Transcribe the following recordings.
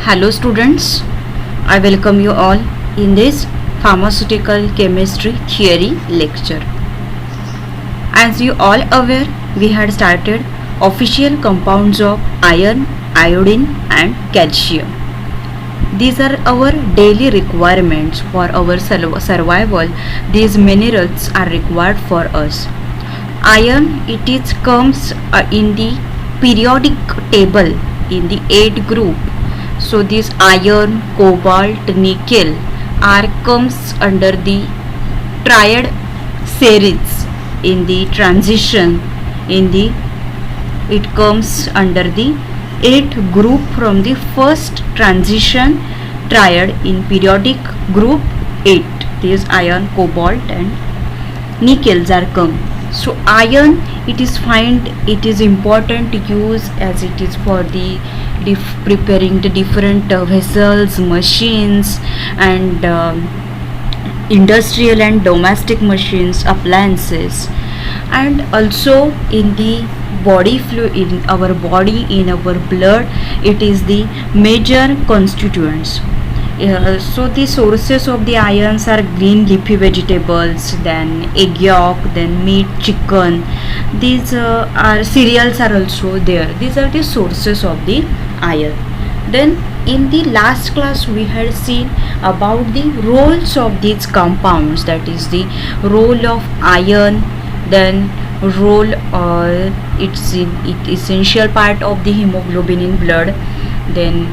Hello students, I welcome you all in this pharmaceutical chemistry theory lecture. As you all aware, we had started official compounds of iron, iodine and calcium. These are our daily requirements for our survival. These minerals are required for us. Iron, comes in the periodic table in the 8 group. So this iron, cobalt, nickel comes under the triad series in the transition it comes under the 8 group from the first transition triad in periodic group 8. This iron, cobalt and nickels are come. So iron, it is important to use as it is for the preparing the different vessels, machines and industrial and domestic machines, appliances, and also in the body fluid, in our body, in our blood, it is the major constituents. So the sources of the ions are green leafy vegetables, then egg yolk, then meat, chicken. These are cereals are also there. These are the sources of the iron. Then in the last class we had seen about the roles of these compounds, that is the role of iron, then role it's essential part of the hemoglobin in blood. Then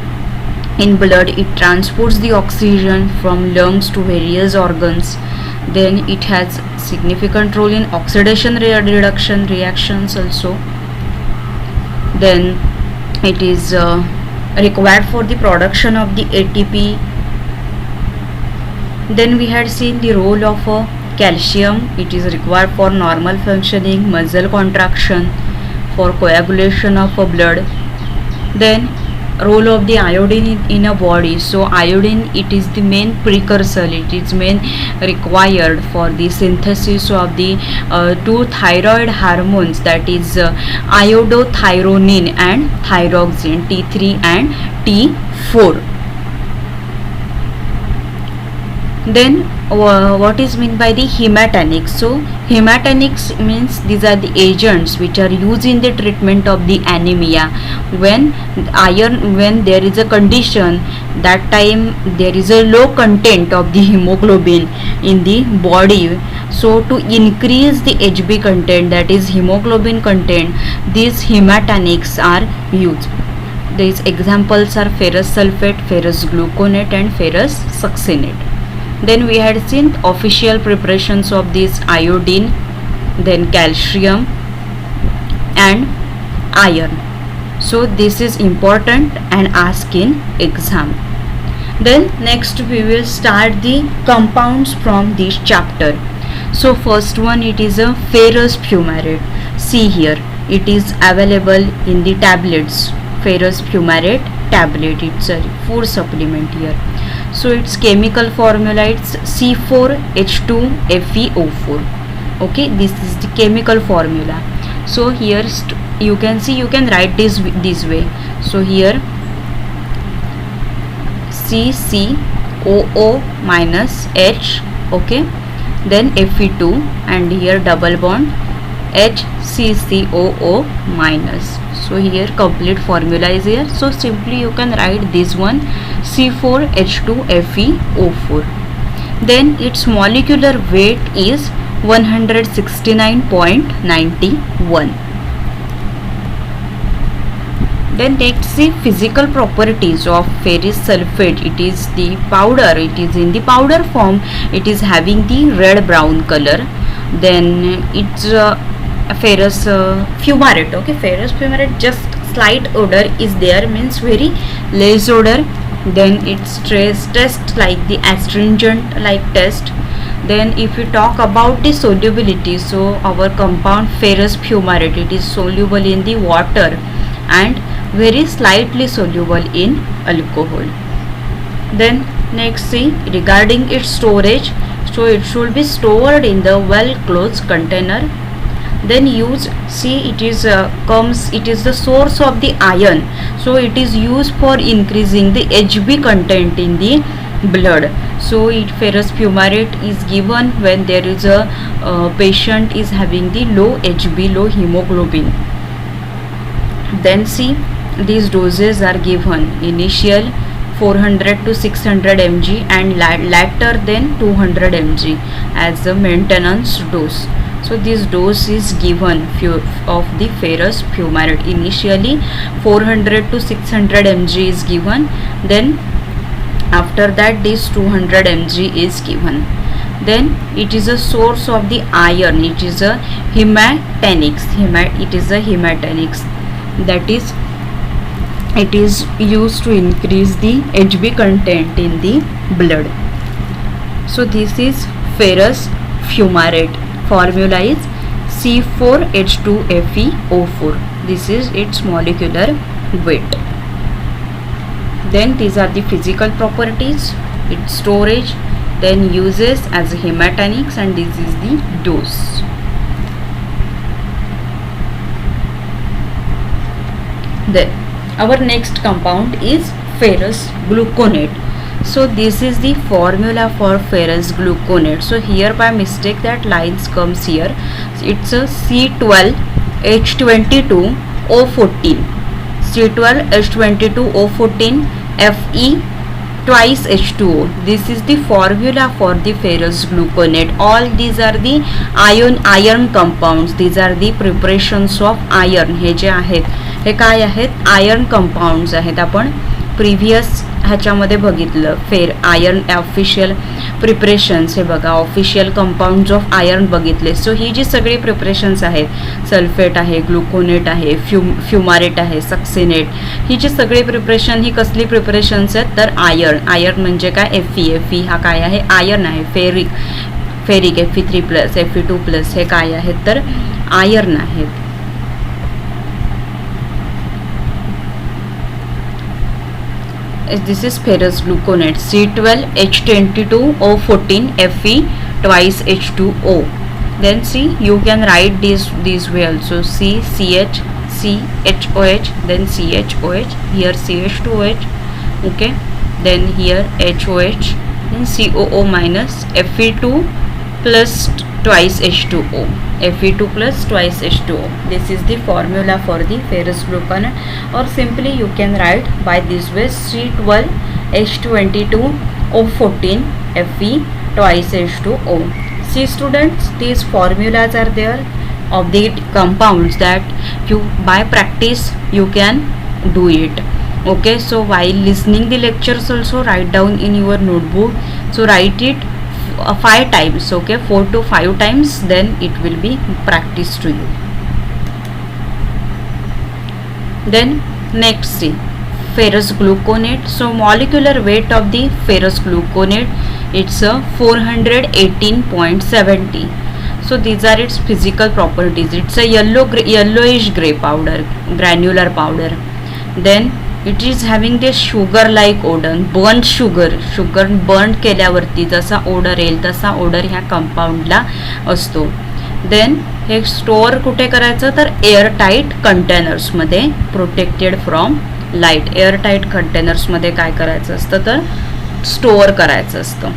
in blood it transports the oxygen from lungs to various organs. Then it has significant role in oxidation reduction reactions also. Then it is required for the production of the ATP. Then we had seen the role of calcium. It is required for normal functioning, muscle contraction, for coagulation of blood. Then role of the iodine in a body. So iodine, it is the main precursor, it is main required for the synthesis of the two thyroid hormones, that is iodothyronine and thyroxine, T3 and T4. Then what is meant by the hematinics? So hematinics means these are the agents which are used in the treatment of the anemia. When there is a condition, that time there is a low content of the hemoglobin in the body, so to increase the HB content, that is hemoglobin content, these hematinics are used. These examples are ferrous sulfate, ferrous gluconate and ferrous succinate. Then we had seen official preparations of this iodine, then calcium and iron. So this is important and asked in exam. Then next we will start the compounds from this chapter. So first one, it is a ferrous fumarate. See here, it is available in the tablets, ferrous fumarate tablet. It's a food supplement here. So its chemical formula, it's C4H2FeO4. Okay, this is the chemical formula. So here you can see, you can write this way. So here CCOO minus H, okay, then Fe2, and here double bond HCCOO minus. So here complete formula is here. So simply you can write this one, C4H2FeO4. Then its molecular weight is 169.91. Then next, the physical properties of ferrous sulfate. It is the powder, it is in the powder form, it is having the red brown color. Then it's ferrous fumarate. Okay, ferrous fumarate, just slight odor is there, means very less odor. Then it's test like the astringent like test. Then if we talk about the solubility, so our compound ferrous fumarate, it is soluble in the water and very slightly soluble in alcohol. Then next, see regarding its storage, so it should be stored in the well closed container. then use, see it is it is the source of the iron, so it is used for increasing the Hb content in the blood. So ferrous fumarate is given when there is a patient is having the low Hb, low hemoglobin. Then see, these doses are given initial 400 to 600 mg and later than 200 mg as the maintenance dose. So this dose is given of the ferrous fumarate. Initially 400 to 600 mg is given, then after that this 200 mg is given. Then it is a source of the iron, it is a hematinics, it is a hematinics, that is it is used to increase the Hb content in the blood. So this is ferrous fumarate. Formula is C4H2FeO4. This is its molecular weight. Then these are the physical properties, its storage, then uses as a hematinics, and this is the dose. Then our next compound is ferrous gluconate. So this is the formula for ferrous gluconate. So here by mistake that lines comes here. So it's a C12H22O14, C12H22O14 Fe twice H2O. This is the formula for the ferrous gluconate. All these are the iron compounds. These are the preparations of iron. हे जे आहेत हे काय आहेत, iron compounds आहेत. आपण previous ह्याच्यामध्ये बघितलं iron official preparations, हे बघा official compounds of iron बघितले. सो ही जी सगळी प्रिपरेशन्स आहेत, सल्फेट आहे, ग्लुकोनेट आहे, फ्युमारेट आहे, सक्सिनेट, ही जी सगळी प्रिपरेशन ही कसली प्रिपरेशन्स आहेत तर आयर्न म्हणजे काय, Fe हा काय आहे, आयर्न आहे. फेरिक Fe3+, Fe2+, हे काय आहेत तर आयर्न आहेत. This is ferrous gluconate, C12H22O14 Fe twice H2O. Then see, you can write this way also, CH CHOH, then CHOH, here CH2OH, okay, then here HOH, then COO minus Fe2 plus twice H2O, Fe2 plus twice H2O. This is the formula for the ferrous gluconate, or simply you can write by this way, C12H22O14 Fe twice H2O. See students, these formulas are there of the compounds that you by practice you can do it. Okay, so while listening the lectures also write down in your notebook. So write it 5 times, okay, 4 to 5 times, then it will be practice to you. Then next see, ferrous gluconate. So molecular weight of the ferrous gluconate, it's a 418.70. So these are its physical properties. It's a yellowish gray powder, granular powder. Then it is having the sugar like odor, burnt sugar burnt केल्यावरती जसा odor येईल तसा odor ह्या कंपाऊंडला असतो. Then हे store कुठे करायचं तर air tight कंटेनर्समध्ये, protected from light. Air tight कंटेनर्समध्ये काय करायचं असतं तर स्टोअर करायचं असतं.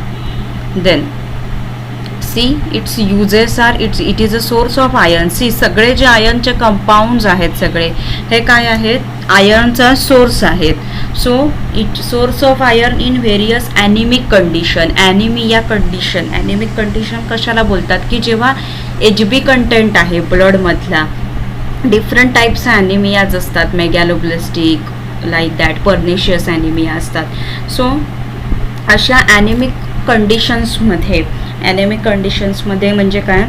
Then see, it's uses are, it is a source of iron. See, सगळे जे आयर्नचे कंपाऊंड्स आहेत सगळे हे काय आहेत, आयर्नचा सोर्स आहेत. So it source of iron in various anaemic condition. Anaemia condition, anaemic condition कशाला बोलतात की जेव्हा Hb कंटेंट आहे ब्लडमधला, डिफरंट टाईप्स ॲनिमियाज असतात, मेगॅलोब्लास्टिक लाईक दॅट, पर्निशियस ॲनिमिया असतात. सो अशा ॲनिमिक कंडिशन्समध्ये म्हणजे काय,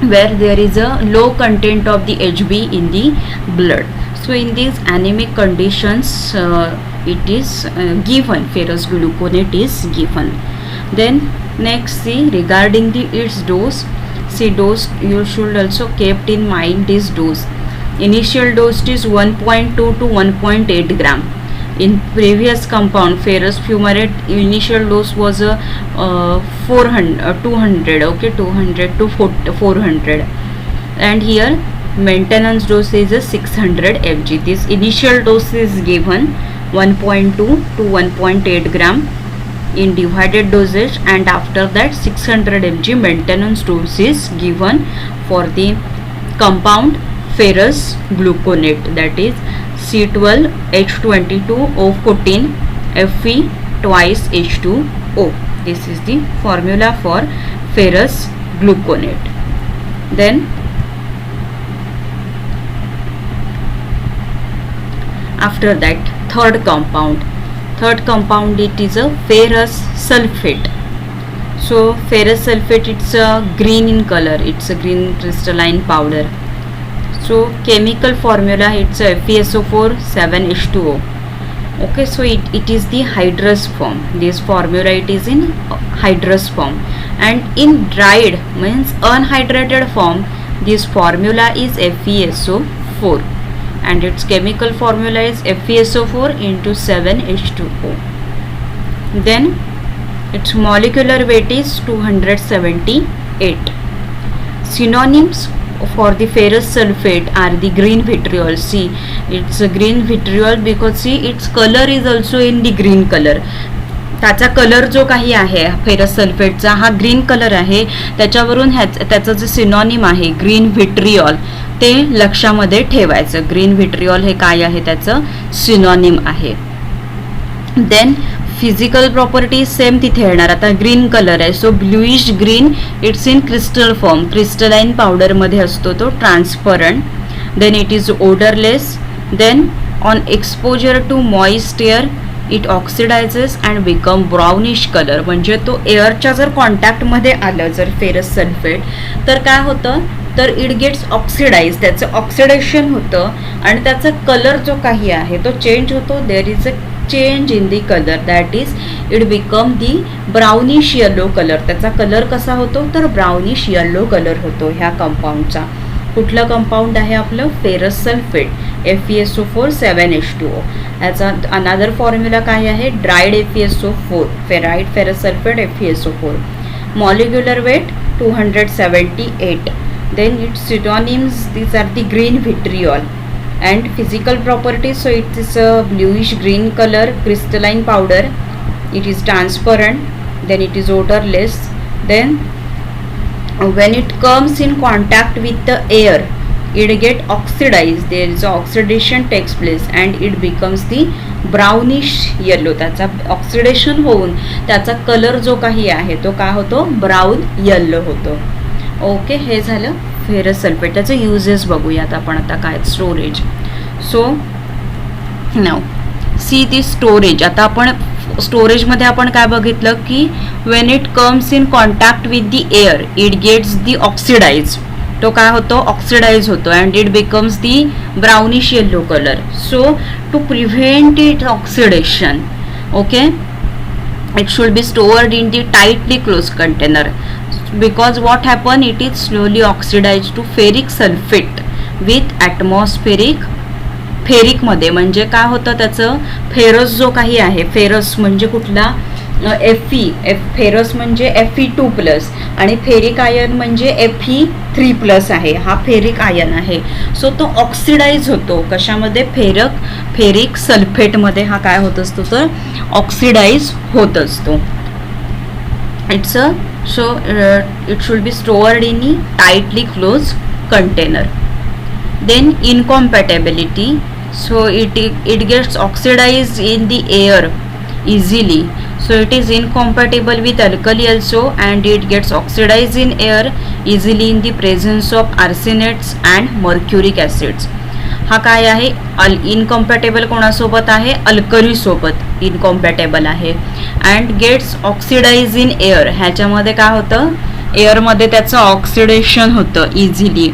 where there is a low content of the Hb in the blood. So in these anemic conditions it is given, ferrous gluconate is given. Then next see, regarding its dose, see dose you should also kept in mind this dose. Initial dose is 1.2 to 1.8 gram. In previous compound ferrous fumarate, initial dose was 200, okay, 200 to 400. and here maintenance dose is a 600 mg. This initial dose is given 1.2 to 1.8 gram in divided dosage, and after that 600 mg maintenance dose is given for the compound ferrous gluconate, that is C12H22O14 Fe twice H2O. This is the formula for ferrous gluconate. Then after that third compound it is a ferrous sulfate. So ferrous sulfate, it's a green in color, it's a green crystalline powder. So chemical formula, it's a FeSO4 7H2O. Okay, so it is the hydrous form. This formula, it is in hydrous form, and in dried means unhydrated form, this formula is FeSO4, and its chemical formula is FeSO4 into 7H2O. Then its molecular weight is 278. Synonyms for the ferrous sulfate are the green vitriol. See, it's a green vitriol because see, its color is also in the green color. त्याचा colour जो काही आहे ferrous सल्फेटचा हा green colour आहे, त्याच्यावरून त्याचं जे synonym आहे green व्हिट्रिऑल ते लक्षामध्ये ठेवायचं. ग्रीन व्हिट्रिऑल हे काय आहे, त्याचं सिनॉनिम आहे. देन फिजिकल प्रॉपर्टीज सेम तिथे येणार. आता ग्रीन कलर आहे, so bluish green, it's in crystal form, crystalline powder मध्ये असतो तो, transparent. Then it is odourless. Then on exposure to moist air it oxidises and become brownish colour. म्हणजे तो एअरच्या जर कॉन्टॅक्टमध्ये आलं जर फेरस सल्फेट, तर काय होतं, तर इट गेट्स ऑक्सिडाइज, त्याचं ऑक्सिडेशन होतं आणि त्याचा कलर जो काही आहे तो चेंज होतो. There is a change in the colour, that is it become the brownish yellow colour. त्याचा कलर कसा होतो, तर ब्राउनिश येलो कलर होतो ह्या कंपाऊंडचा. कुठलं कंपाऊंड आहे आपलं, फेरस सल्फेट, FeSO4 7H2O. याचा अनादर फॉर्म्युला काय आहे, dried FeSO4, ferrite ferrous sulphate FeSO4. Molecular weight 278. Then its synonyms, these are the green vitriol. And physical properties, so it is a bluish green color crystalline powder, it is transparent, then it is odorless. Then when it comes in contact with the air, it get oxidized, there is oxidation takes place and it becomes the brownish yellow. त्याचा oxidation होऊन त्याचा colour जो काही आहे तो काय होतो, brown yellow होतो. ओके, हे झालं फेरस सल्फेट. त्याचे युजेस बघूयात आपण आता काय, स्टोरेज. सो नाव सी दी स्टोरेज. आता आपण स्टोरेजमध्ये आपण काय बघितलं की when it comes in contact with the air it gets the oxidise. तो काय होतो, ऑक्सिडाइज होतो and it becomes the brownish yellow colour. So to prevent it oxidation, okay, it should be stored in the tightly closed container because what happen, it is slowly oxidized to ferric sulfate with atmospheric ferric मध्ये. म्हणजे काय होतं, त्याचं ferrous जो काही आहे, ferrous म्हणजे कुठला, फेरस म्हणजे Fe2+ आणि फेरिक आयन म्हणजे Fe3+ आहे. हा फेरिक आयन आहे. सो तो ऑक्सिडाइज होतो कशामध्ये, फेरिक सल्फेटमध्ये हा काय होत असतो, तर ऑक्सिडाइज होत असतो. It's a so it should be stored in a tightly close container. Then incompatibility, so it gets oxidized in the air easily, so it is incompatible with alkali also and it gets oxidized in air easily in the presence of arsenates and mercuric acids. हा काय आहे, इनकॉम्पॅटेबल कोणासोबत आहे, alkali सोबत incompatible आहे. And gets oxidise in air, ह्याच्यामध्ये काय होतं, एअरमध्ये त्याचं ऑक्सिडेशन होतं easily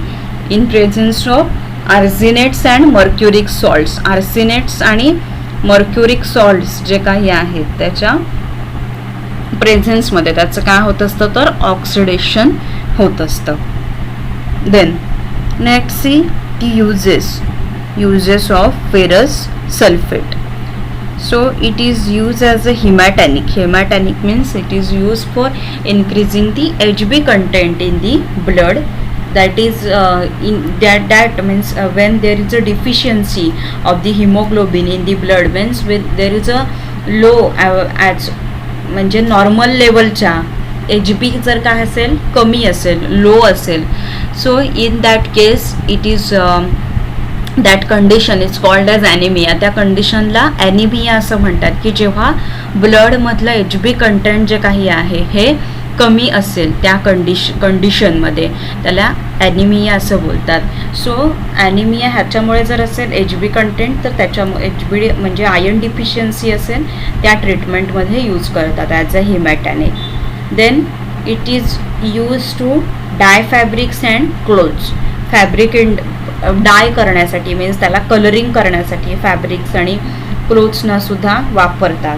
in presence of arsenates and mercuric salts. Arsenates आणि मर्क्युरिक सॉल्ट्स जे काही आहेत त्याच्या प्रेझेन्समध्ये त्याचं काय होत असतं, तर ऑक्सिडेशन होत असतं. Then next see the uses of ferrous sulfate. So it is used as a hematinic. Hematinic means it is used for increasing the Hb content in the blood that is in that means when there is a deficiency of the hemoglobin in the blood, means with there is a low as म्हणजे normal लेवलच्या H B जर काय असेल कमी असेल low असेल, so in that case it is that condition is called as anaemia. त्या कंडिशनला ॲनिमिया असं म्हणतात की जेव्हा ब्लडमधलं एच बी कंटेंट जे काही आहे हे कमी असेल त्या कंडिशनमध्ये त्याला ॲनिमिया असं बोलतात. सो ॲनिमिया ह्याच्यामुळे जर असेल एच बी कंटेंट तर त्याच्यामुळे एच बी म्हणजे आयर्न डिफिशियन्सी असेल त्या ट्रीटमेंटमध्ये यूज करतात as a haematinic. Then it is use to dye fabrics and clothes. Fabric dye करण्यासाठी मीन्स त्याला कलरिंग करण्यासाठी फॅब्रिक्स आणि क्लोथ्सना सुद्धा वापरतात.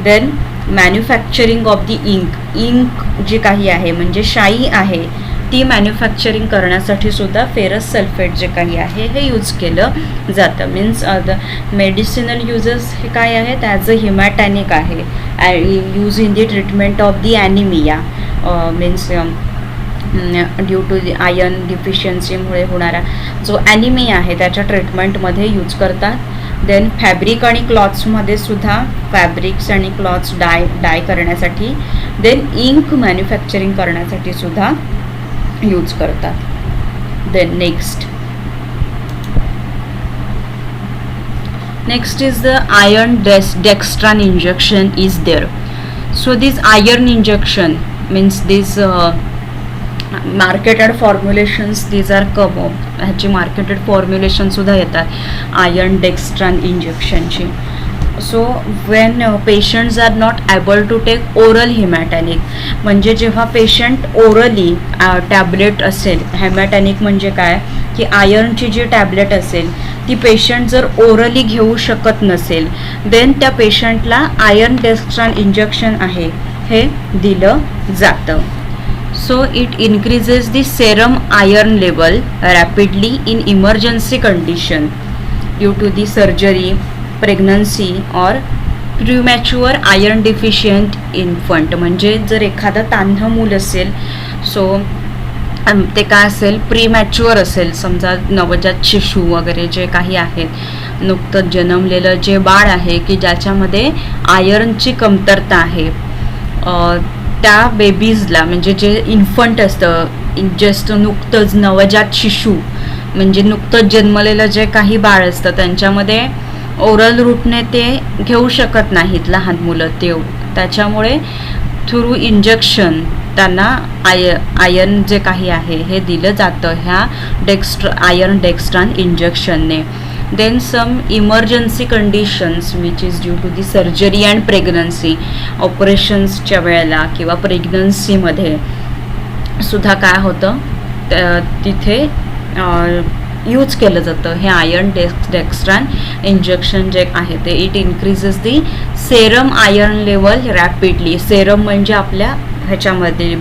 Then manufacturing of the ink जी काही आहे म्हणजे शाई आहे ती मॅन्युफॅक्चरिंग करण्यासाठी सुद्धा फेरस सल्फेट जे काही आहे हे यूज केलं जातं. मीन्स मेडिसिनल युजेस हे काय आहेत ॲज अ हिमॅटॅनिक आहे use in the treatment of the anaemia means due to the iron डिफिशियन्सीमुळे होणारा जो ॲनिमिया आहे त्याच्या ट्रीटमेंटमध्ये यूज करतात. देन फॅब्रिक आणि क्लॉथ्समध्ये सुद्धा फॅब्रिक्स आणि क्लॉथ्स डाय करण्यासाठी, देन इंक मॅन्युफॅक्चरिंग करण्यासाठी सुद्धा यूज करतात. Then next is the iron dextran injection is there. So this iron injection means this marketed formulations these are ह्याची मार्केटेड फॉर्म्युलेशनसुद्धा येतात आयर्न डेक्स्ट्रान इंजेक्शनची. So when patients are not able to take oral haematinic म्हणजे जेव्हा patient orally tablet असेल, हिमॅटॅनिक म्हणजे काय की आयर्नची जी टॅबलेट असेल ती पेशंट जर ओरली घेऊ शकत नसेल देन त्या पेशंटला आयर्न डेक्स्ट्रान इंजेक्शन आहे हे दिलं जातं. So it increases the serum iron level rapidly in emergency condition due to the surgery, pregnancy or premature iron deficient infant. म्हणजे जर एखादं तान्ह मूल असेल सो ते काय असेल प्रीमॅच्युअर असेल, समजा नवजात शिशु वगैरे जे काही आहेत, नुकतंच जन्मलेलं जे बाळ आहे की ज्याच्यामध्ये आयर्नची कमतरता आहे त्या बेबीजला म्हणजे जे इन्फंट असतं जस्ट नुकतंच नवजात शिशु म्हणजे नुकतंच जन्मलेलं जे काही बाळ असतं त्यांच्यामध्ये ओरल रूटने ते घेऊ शकत नाहीत लहान मुलं ते, त्याच्यामुळे थ्रू इंजेक्शन त्यांना आयर्न जे काही आहे हे दिलं जातं ह्या आयर्न डेक्स्ट्रान इंजेक्शनने. Then some emergency conditions which is due to the surgery and pregnancy, ऑपरेशन्सच्या वेळेला किंवा प्रेग्नन्सीमध्ये सुद्धा काय होतं तिथे यूज केलं जातं हे आयर्न डेक्स्ट्रान इंजेक्शन जे आहे ते. It increases the serum iron level rapidly. Serum म्हणजे आपल्या ह्याच्यामध्ये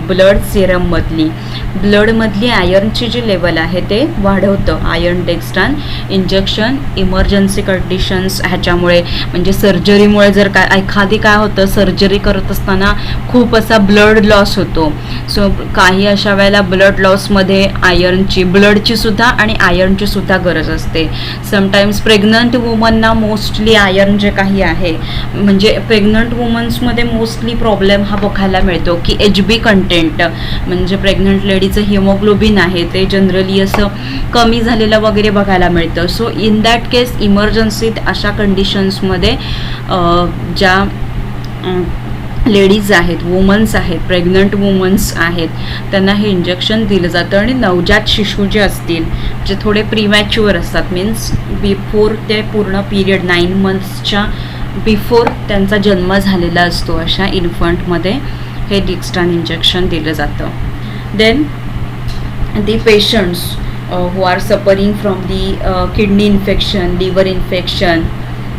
ब्लडमधली आयर्नची जी लेवल आहे ते वाढवतं iron dextran injection emergency conditions ह्याच्यामुळे. म्हणजे सर्जरीमुळे जर एखादी काय होतं सर्जरी करत असताना खूप असा ब्लड लॉस होतो, सो काही अशा वेळेला ब्लड लॉसमध्ये ब्लडची सुद्धा आणि आयर्नची सुद्धा गरज असते. समटाईम्स प्रेग्नंट वुमनना मोस्टली आयर्न जे काही आहे म्हणजे प्रेग्नंट वुमन्समध्ये मोस्टली प्रॉब्लेम हा बघायला मिळतो की एच बी कंटेंट म्हणजे प्रेग्नंट लेडीचं हिमोग्लोबिन आहे ते जनरली असं कमी झालेलं वगैरे बघायला मिळतं. सो इन दॅट केस इमर्जन्सीत अशा कंडिशन्समध्ये ज्या लेडीज आहेत, वुमन्स आहेत, प्रेग्नंट वुमन्स आहेत त्यांना हे इंजेक्शन दिलं जातं. आणि नवजात शिशु जे असतील जे थोडे प्रीमॅच्युअर असतात मीन्स बिफोर ते पूर्ण पिरियड 9 monthsच्या बिफोर त्यांचा जन्म झालेला असतो अशा इन्फंटमध्ये हे डेक्स्ट्रान इंजेक्शन दिलं जातं. Then the patients who are suffering from the kidney infection, liver infection,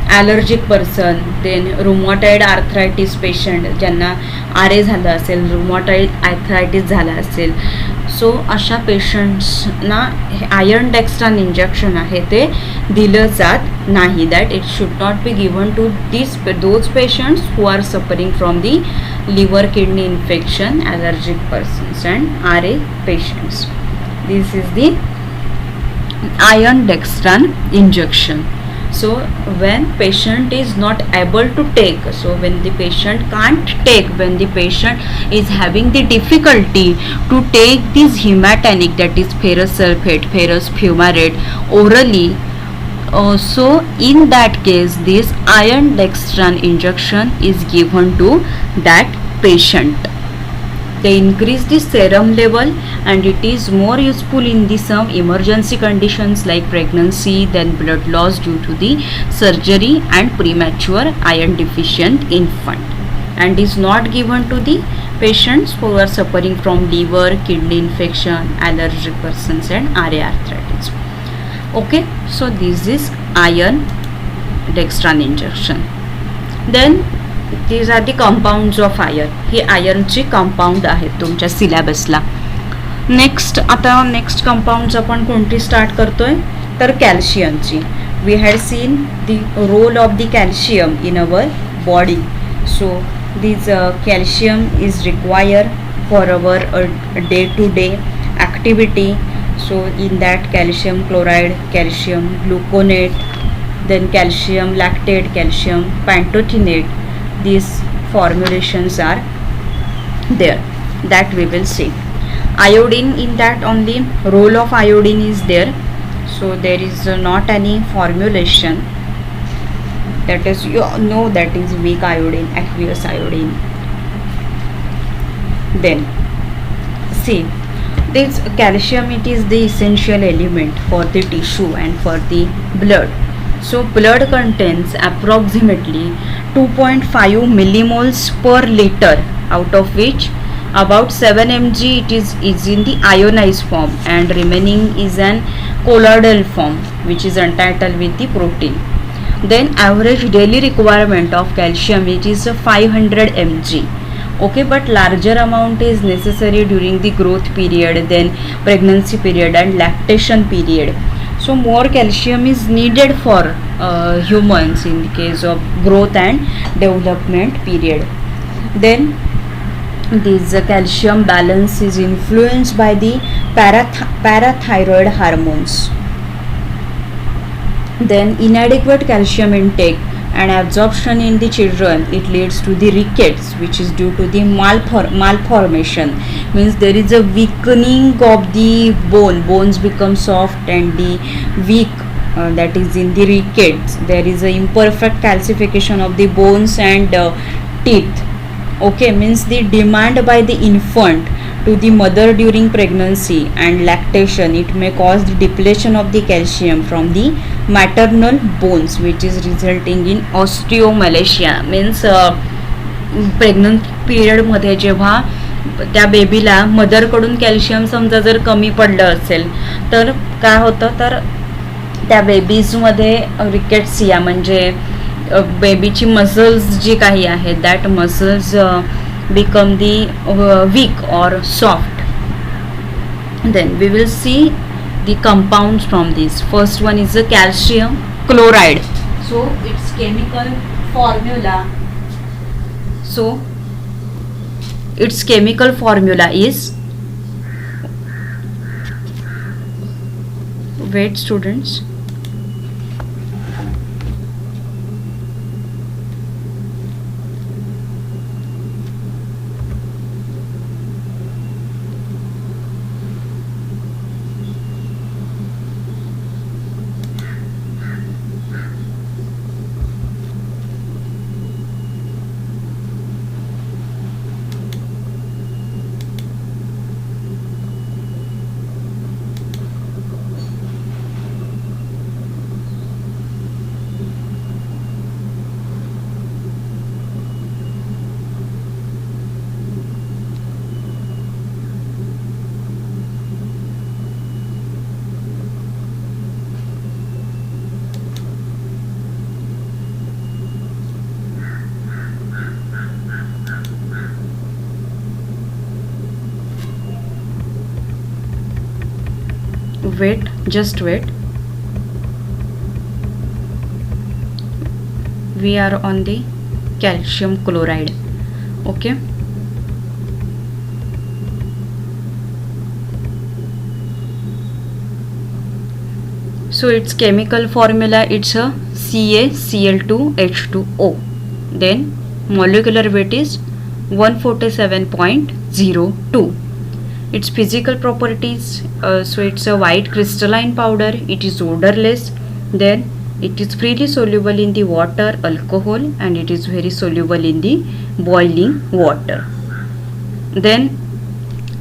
allergic person, then rheumatoid arthritis patient ज्यांना आरे झालं असेल, रुमॉटॉइड आर्थरायटिस झाला असेल, सो अशा पेशंट्सना आयर्न डेक्स्ट्रान इंजेक्शन आहे ते दिलं जात नाही. That it should not be given to those patients who are suffering from the liver kidney infection, allergic persons and आरे patients. This is the iron dextran injection. So when patient is not able to take, so when the patient can't take, when the patient is having the difficulty to take this hematinic, that is ferrous sulfate, ferrous fumarate orally, so in that case this iron dextran injection is given to that patient. They increase the serum level and it is more useful in the some emergency conditions like pregnancy, then blood loss due to the surgery and premature iron deficient infant, and is not given to the patients who are suffering from liver, kidney infection, allergic persons and RA arthritis. Okay, so this is iron dextran injection. Then these are the compounds of iron. हे आयर्नचे compound आहेत तुमच्या सिलेबसला. Next compounds आपण कोणती start करतोय तर कॅल्शियमची. We had seen the role of the calcium in our body. So this calcium is require for our day to day activity. So in that calcium chloride, calcium gluconate, then calcium lactate, calcium pantothenate, these formulations are there that we will see. Iodine, in that only role of iodine is there, so there is not any formulation. That is, you know, that is weak iodine, aqueous iodine. Then see, this calcium, it is the essential element for the tissue and for the blood. So blood contains approximately 2.5 millimoles per liter, out of which about 7 mg it is in the ionized form and remaining is an colloidal form which is entitled with the protein. Then average daily requirement of calcium, it is 500 mg. Okay, but larger amount is necessary during the growth period, then pregnancy period and lactation period. So more calcium is needed for humans in the case of growth and development period. Then this calcium balance is influenced by the parathyroid hormones. Then inadequate calcium intake and absorption in the children, it leads to the rickets, which is due to the malformation. Means there is a weakening of the bones become soft and the weak, that is in the rickets. There is a imperfect calcification of the bones and teeth. Okay, means the demand by the infant to the mother during pregnancy and lactation, it may cause the depletion of the calcium from the maternal bones, which is resulting in osteomalacia. Means pregnant पिरियडमध्ये जेव्हा त्या बेबीला मदरकडून calcium समजा जर कमी पडलं असेल तर काय होतं, तर त्या बेबीजमध्ये रिकेट्सिया म्हणजे बेबीची मसल्स जी काही आहेत, that muscles become the weak or soft. Then we will see the compounds from this. First one is the calcium chloride. So its chemical formula, is, wait students, wait, just wait. We are on the calcium chloride. Okay, So its chemical formula, it's a CaCl2H2O. Then molecular weight is 147.02. Its physical properties, so it's a white crystalline powder, it is odorless, then it is freely soluble in the water, alcohol, and it is very soluble in the boiling water. Then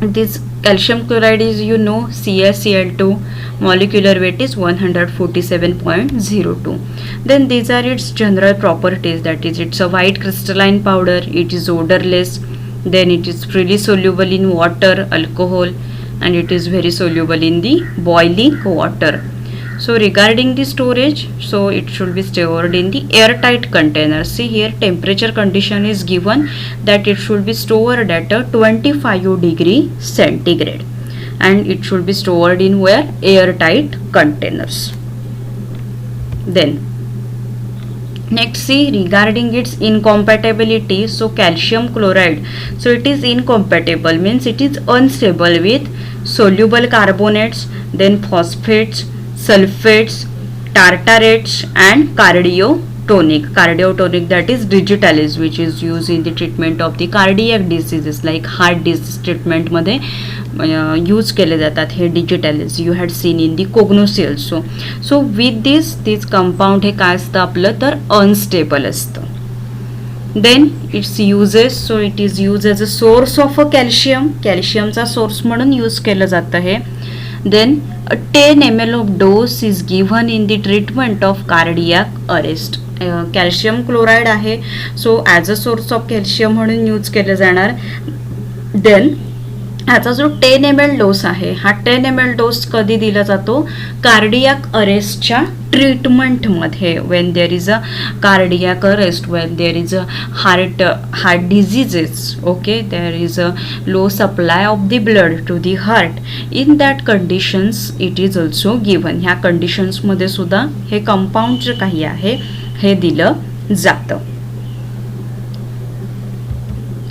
this calcium chloride is, you know, CaCl2, molecular weight is 147.02. Then these are its general properties, that is, it's a white crystalline powder, it is odorless, then it is freely soluble in water, alcohol, and it is very soluble in the boiling water. So regarding the storage, so it should be stored in the airtight container. See here, temperature condition is given that it should be stored at a 25 degree centigrade, and it should be stored in where? Airtight containers. Then next, see regarding its incompatibility. So calcium chloride, so it is incompatible, means it is unstable with soluble carbonates, then phosphates, sulfates, tartarates, and cardiotonic, that is digitalis, which is used in the treatment of the cardiac diseases like heart disease treatment मध्ये use केले जातात हे digitalis. You had seen in the cognosy also. So with this compound हे काय असतं आपलं तर unstable असतं. Then its uses, so it is used as a source of a calciumचा source म्हणून use केलं जातं हे. Then a 10 ml of dose is given in the treatment of cardiac arrest. Calcium chloride आहे, so as a source of calcium म्हणून use केलं जाणार. Then ह्याचा जो 10 ml डोस आहे, हा 10 ml डोस कधी दिला जातो? कार्डियाक अरेस्टच्या ट्रीटमेंटमध्ये. When there is a cardiac arrest, when there is a heart diseases, okay, there is a low supply of the blood to the heart, in that conditions it is also given. ह्या कंडिशन्समध्ये सुद्धा हे compound जे काही आहे हे दिलं जातं.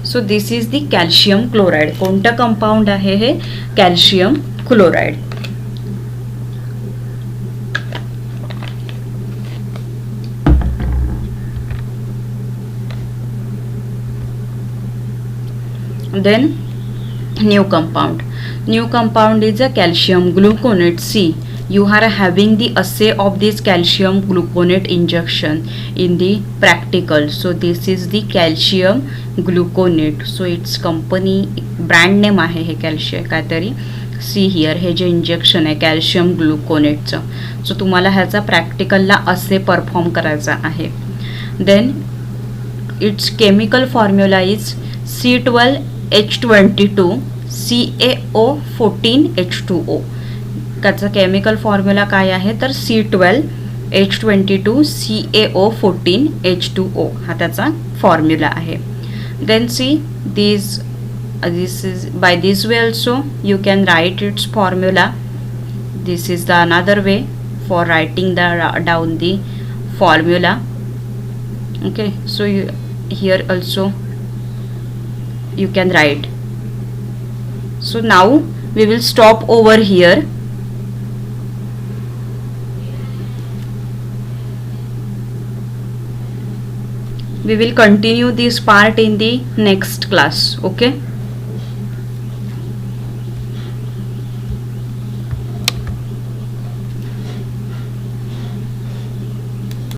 So this is the calcium chloride. कोणतं compound आहे हे? Calcium chloride. Then new compound is a calcium gluconate. See, you are having the assay of this calcium gluconate injection in the practical. So this is the calcium gluconate. So its company brand name आहे हे calcium काहीतरी. See here, हे जे injection आहे calcium ग्लुकोनेटचं, so तुम्हाला ह्याचा प्रॅक्टिकलला असे परफॉर्म करायचा आहे. Then its chemical formula is C12H22 CaO14H2O. त्याचा केमिकल फॉर्म्युला काय आहे तर C12H22 CaO14H2O हा त्याचा फॉर्म्युला आहे. Then see this is by this way also you can write its formula. This is the another way for writing down the formula. Okay, so here also you can write. So now we will stop over here. We will continue this part in the next class. Okay.